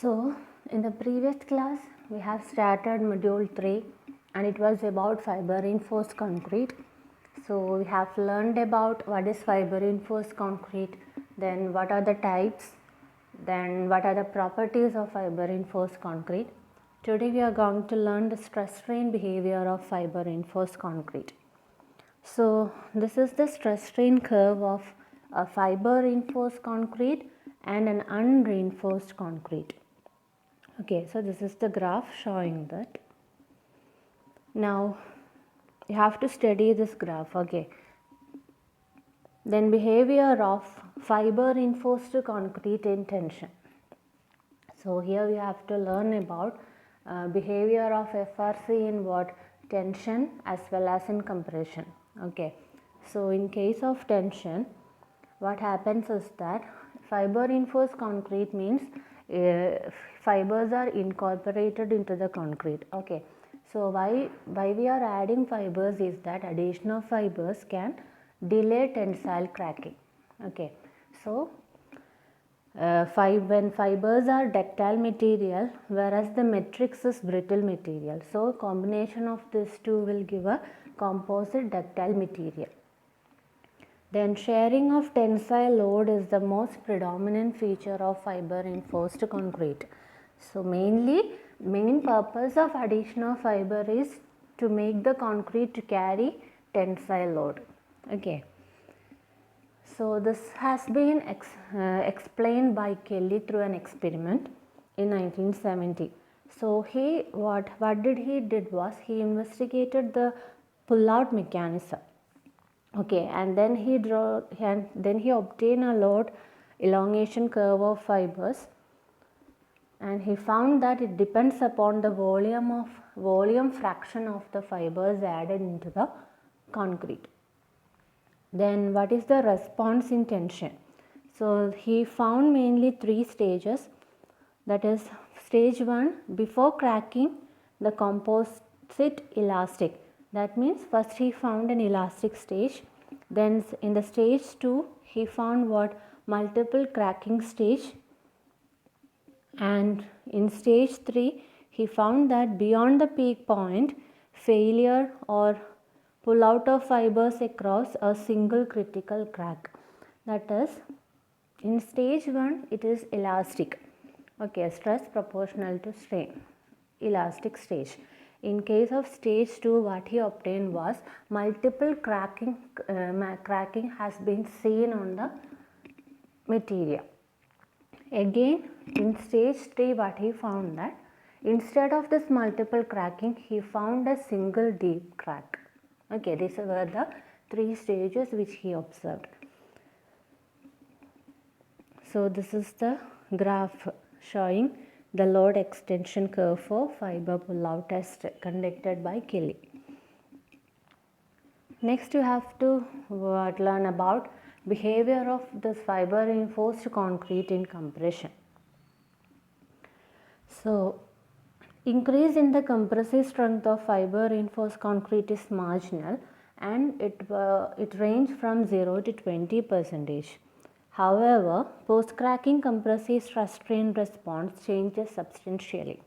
So in the previous class we have started module 3 and it was about fiber reinforced concrete. So we have learned about what is fiber reinforced concrete, then what are the types, then what are the properties of fiber reinforced concrete. Today we are going to learn the stress strain behavior of fiber reinforced concrete. So this is the stress strain curve of a fiber reinforced concrete and an unreinforced concrete. Okay, so this is the graph showing that. Now you have to study this graph. Okay, then behavior of fiber reinforced concrete in tension. So here we have to learn about behavior of FRC in what? Tension as well as in compression. Okay, so in case of tension, what happens is that fiber reinforced concrete means fibers are incorporated into the concrete. Okay, so why we are adding fibers is that addition of fibers can delay tensile cracking. Okay, so when fibers are ductile material whereas the matrix is brittle material, so combination of these two will give a composite ductile material. Then sharing of tensile load is the most predominant feature of fiber reinforced concrete. So main purpose of addition of fiber is to make the concrete to carry tensile load. Okay. So this has been explained by Kelly through an experiment in 1970. So what he did was he investigated the pull-out mechanism. Okay, and then he obtained a load elongation curve of fibers, and he found that it depends upon the volume fraction of the fibers added into the concrete. Then what is the response in tension? So he found mainly 3 stages, that is stage 1, before cracking the composite elastic. That means first he found an elastic stage, then in the stage 2 he found what? Multiple cracking stage, and in stage 3 he found that beyond the peak point failure or pull out of fibers across a single critical crack. That is, in stage 1 it is elastic. Okay, stress proportional to strain, elastic stage. In case of stage 2, what he obtained was multiple cracking has been seen on the material. Again, in stage 3, what he found that instead of this multiple cracking, he found a single deep crack. Okay, these were the 3 stages which he observed. So this is the graph showing the load extension curve for fiber pull-out test conducted by Kelly. Next you have to learn about behavior of this fiber reinforced concrete in compression. So increase in the compressive strength of fiber reinforced concrete is marginal, and it ranges from 0 to 20%. However, post-cracking compressive stress strain response changes substantially.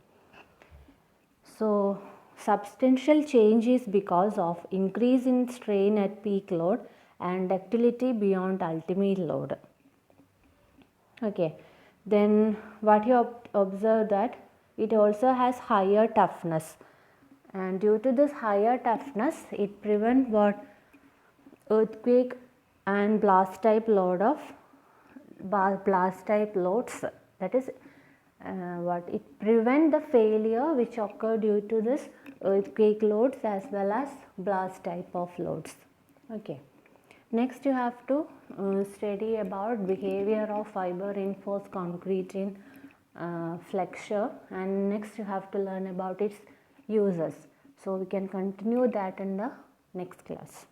So substantial change is because of increase in strain at peak load and ductility beyond ultimate load. Okay, then what you observe that it also has higher toughness, and due to this higher toughness it prevents what? Earthquake and blast type loads, that is it prevents the failure which occur due to this earthquake loads as well as blast type of loads. Okay, next you have to study about behavior of fiber reinforced concrete in flexure, and next you have to learn about its uses. So we can continue that in the next class.